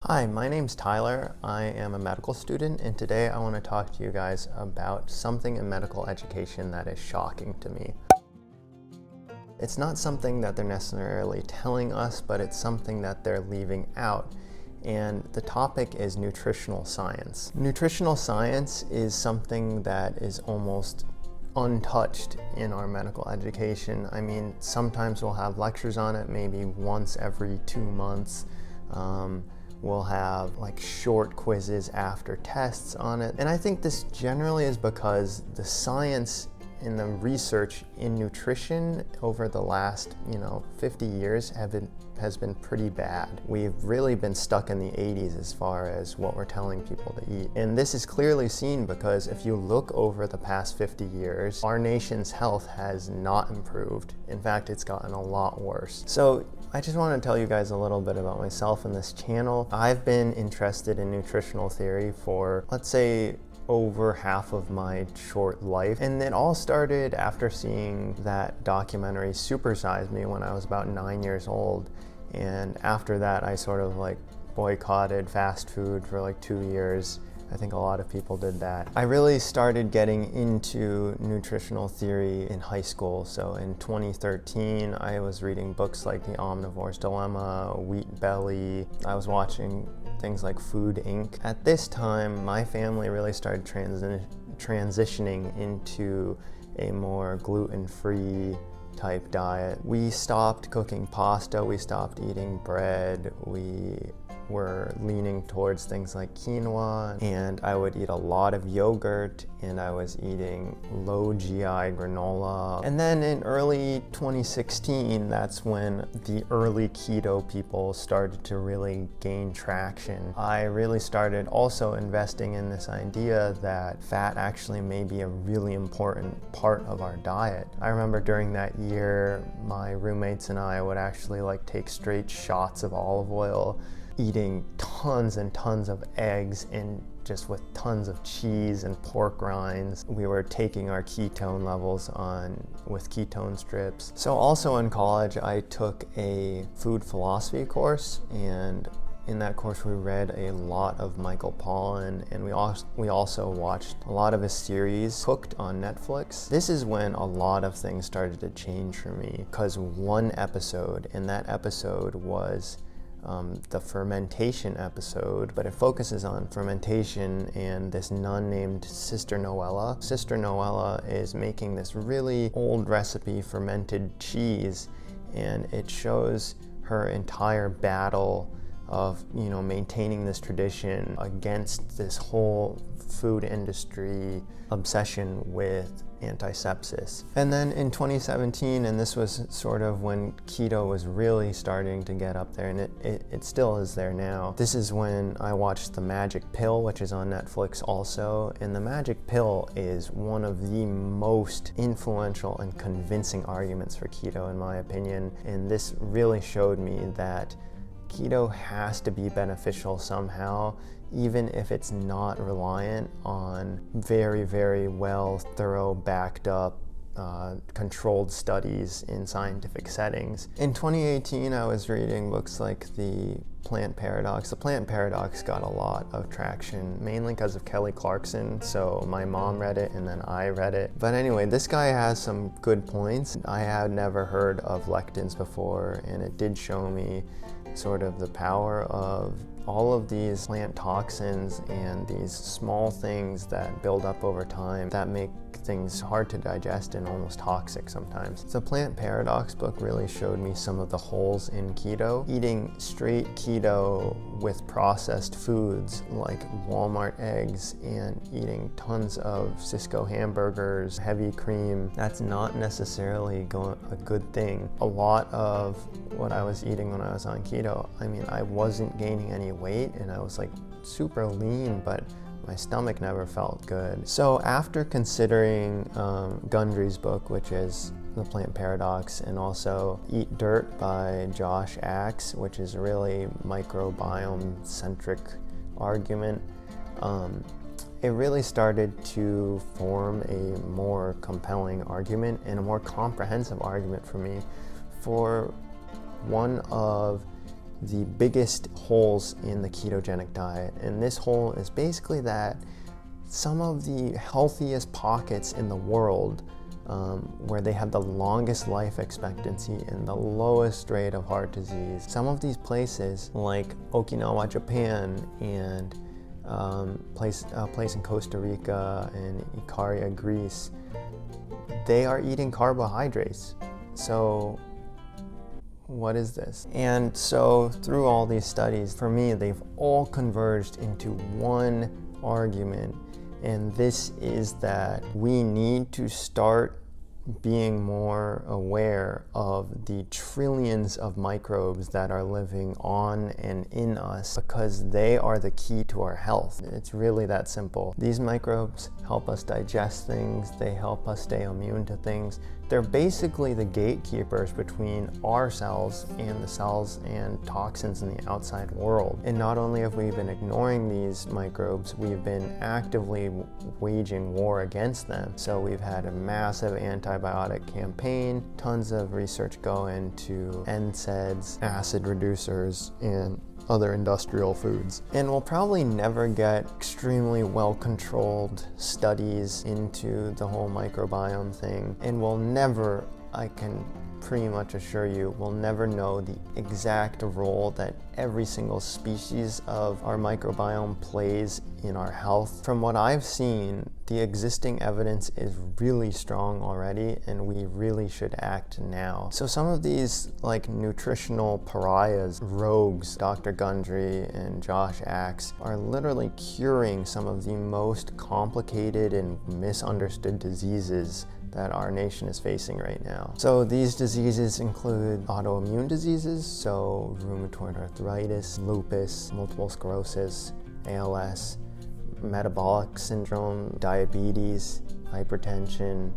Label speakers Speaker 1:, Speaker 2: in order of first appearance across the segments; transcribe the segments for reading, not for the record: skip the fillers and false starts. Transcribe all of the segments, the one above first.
Speaker 1: Hi, my name's Tyler. I am a medical student, and today I want to talk to you guys about something in medical education that is shocking to me. It's not something that they're necessarily telling us, but it's something that they're leaving out. And the topic is nutritional science. Nutritional science is something that is almost untouched in our medical education. I mean, sometimes we'll have lectures on it, maybe once every 2 months. We'll have like short quizzes after tests on it. And I think this generally is because the science and the research in nutrition over the last, 50 years has been pretty bad. We've really been stuck in the 80s as far as what we're telling people to eat. And this is clearly seen because if you look over the past 50 years, our nation's health has not improved. In fact, it's gotten a lot worse. So I just want to tell you guys a little bit about myself and this channel. I've been interested in nutritional theory for, let's say, over half of my short life. And it all started after seeing that documentary Super Size Me when I was about 9 years old. And after that, I sort of boycotted fast food for 2 years. I think a lot of people did that. I really started getting into nutritional theory in high school. So in 2013, I was reading books like The Omnivore's Dilemma, Wheat Belly. I was watching things like Food Inc. At this time, my family really started transitioning into a more gluten-free type diet. We stopped cooking pasta, we stopped eating bread, we were leaning towards things like quinoa, and I would eat a lot of yogurt, and I was eating low GI granola. And then in early 2016, that's when the early keto people started to really gain traction. I really started also investing in this idea that fat actually may be a really important part of our diet. I remember during that year, my roommates and I would actually take straight shots of olive oil, eating tons and tons of eggs and just with tons of cheese and pork rinds. We were taking our ketone levels with ketone strips. So also in college, I took a food philosophy course, and in that course we read a lot of Michael Pollan, and we also watched a lot of his series Cooked on Netflix. This is when a lot of things started to change for me, because one episode, and that episode was the fermentation episode, but it focuses on fermentation and this nun named Sister Noella. Sister Noella is making this really old recipe fermented cheese, and it shows her entire battle of maintaining this tradition against this whole food industry obsession with antisepsis. And then in 2017, and this was sort of when keto was really starting to get up there, and it still is there now. This is when I watched The Magic Pill, which is on Netflix also, and The Magic Pill is one of the most influential and convincing arguments for keto in my opinion, and this really showed me that keto has to be beneficial somehow, even if it's not reliant on very, very well thorough, backed up, controlled studies in scientific settings. In 2018, I was reading books like The Plant Paradox. The Plant Paradox got a lot of traction, mainly because of Kelly Clarkson. So my mom read it and then I read it. But anyway, this guy has some good points. I had never heard of lectins before, and it did show me sort of the power of all of these plant toxins and these small things that build up over time that make things hard to digest and almost toxic sometimes. The Plant Paradox book really showed me some of the holes in keto. Eating straight keto with processed foods like Walmart eggs and eating tons of Sysco hamburgers, heavy cream, that's not necessarily a good thing. A lot of what I was eating when I was on keto, I wasn't gaining any weight, and I was super lean, but my stomach never felt good. So after considering Gundry's book, which is The Plant Paradox, and also Eat Dirt by Josh Axe, which is a really microbiome-centric argument, it really started to form a more compelling argument and a more comprehensive argument for me for one of the biggest holes in the ketogenic diet. And this hole is basically that some of the healthiest pockets in the world, where they have the longest life expectancy and the lowest rate of heart disease, some of these places like Okinawa, Japan, and a place in Costa Rica and Ikaria, Greece, they are eating carbohydrates. So what is this? And so through all these studies, for me, they've all converged into one argument, and this is that we need to start being more aware of the trillions of microbes that are living on and in us, because they are the key to our health. It's really that simple. These microbes help us digest things, they help us stay immune to things. They're basically the gatekeepers between our cells and the cells and toxins in the outside world. And not only have we been ignoring these microbes, we've been actively waging war against them. So we've had a massive antibiotic campaign, tons of research go into NSAIDs, acid reducers, and other industrial foods. And we'll probably never get extremely well-controlled studies into the whole microbiome thing. And we'll never, I can pretty much assure you, we'll never know the exact role that every single species of our microbiome plays in our health. From what I've seen, the existing evidence is really strong already, and we really should act now. So some of these like nutritional pariahs, rogues, Dr. Gundry and Josh Axe, are literally curing some of the most complicated and misunderstood diseases that our nation is facing right now. So these diseases include autoimmune diseases, so rheumatoid arthritis, lupus, multiple sclerosis, ALS, metabolic syndrome, diabetes, hypertension,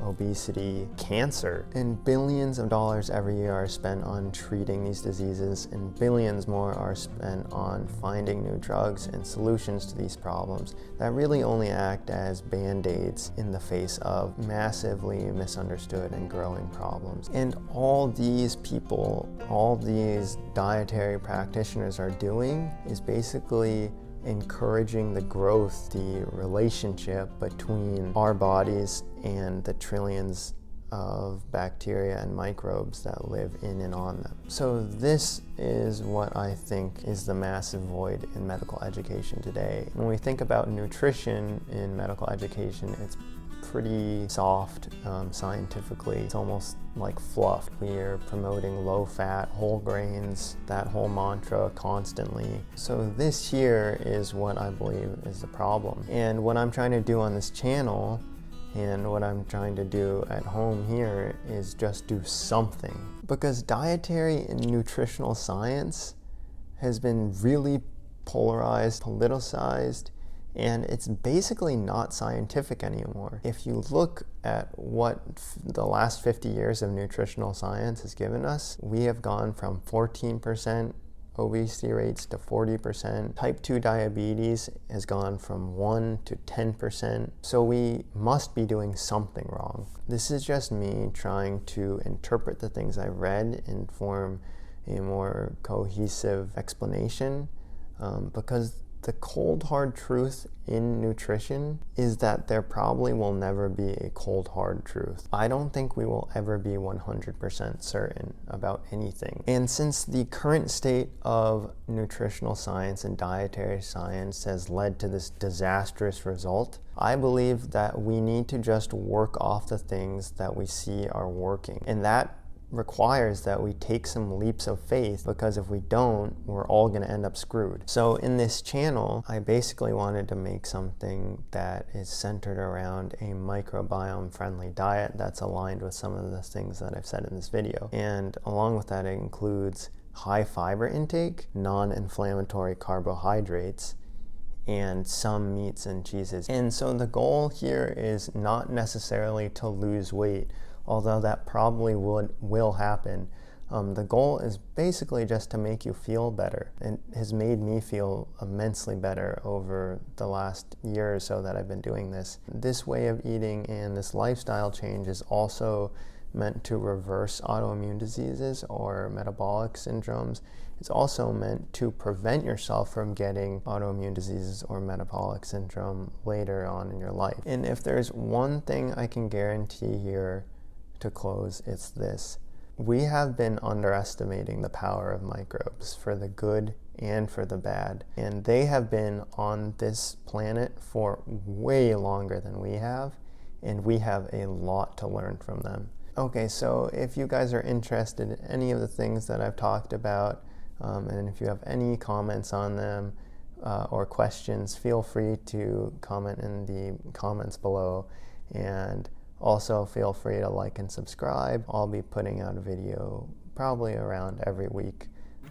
Speaker 1: obesity, cancer. And billions of dollars every year are spent on treating these diseases, and billions more are spent on finding new drugs and solutions to these problems that really only act as band-aids in the face of massively misunderstood and growing problems. And all these people, all these dietary practitioners are doing is basically encouraging the growth, the relationship between our bodies and the trillions of bacteria and microbes that live in and on them. So this is what I think is the massive void in medical education today. When we think about nutrition in medical education, it's pretty soft scientifically. It's almost like fluff. We are promoting low fat, whole grains, that whole mantra constantly. So this here is what I believe is the problem. And what I'm trying to do on this channel and what I'm trying to do at home here is just do something. Because dietary and nutritional science has been really polarized, politicized, and it's basically not scientific anymore. If you look at what the last 50 years of nutritional science has given us, we have gone from 14% obesity rates to 40%. Type 2 diabetes has gone from 1 to 10%. So we must be doing something wrong. This is just me trying to interpret the things I've read and form a more cohesive explanation, because the cold hard truth in nutrition is that there probably will never be a cold hard truth. I don't think we will ever be 100% certain about anything. And since the current state of nutritional science and dietary science has led to this disastrous result, I believe that we need to just work off the things that we see are working. And that requires that we take some leaps of faith, because if we don't, we're all going to end up screwed. So in this channel, I basically wanted to make something that is centered around a microbiome friendly diet that's aligned with some of the things that I've said in this video. And along with that, it includes high fiber intake, non-inflammatory carbohydrates, and some meats and cheeses. And so the goal here is not necessarily to lose weight, although that probably will happen. The goal is basically just to make you feel better. It has made me feel immensely better over the last year or so that I've been doing this. This way of eating and this lifestyle change is also meant to reverse autoimmune diseases or metabolic syndromes It's also meant to prevent yourself from getting autoimmune diseases or metabolic syndrome later on in your life. And if there's one thing I can guarantee here to close, it's this. We have been underestimating the power of microbes for the good and for the bad. And they have been on this planet for way longer than we have, and we have a lot to learn from them. Okay, so if you guys are interested in any of the things that I've talked about, and if you have any comments on them or questions, feel free to comment in the comments below. And also feel free to like and subscribe. I'll be putting out a video probably around every week.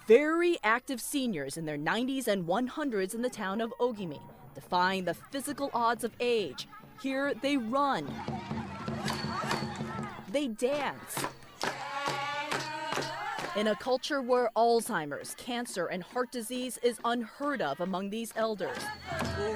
Speaker 2: Very active seniors in their 90s and 100s in the town of Ogimi, defying the physical odds of age. Here they run. They dance. In a culture where Alzheimer's, cancer, and heart disease is unheard of among these elders.